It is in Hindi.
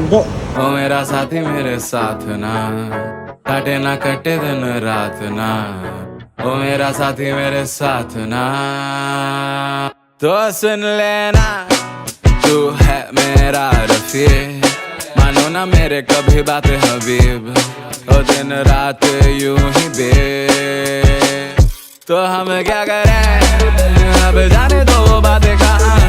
दो। ओ मेरा साथी मेरे साथ ना, काटे ना कटे दिन रात ना। ओ मेरा साथी मेरे साथ ना, तो सुन लेना तू है मेरा रफीक। मानो ना मेरे कभी बात हबीब, ओ दिन रात यूं ही बे। तो हम क्या करें अब जाने दो वो बातें कहाँ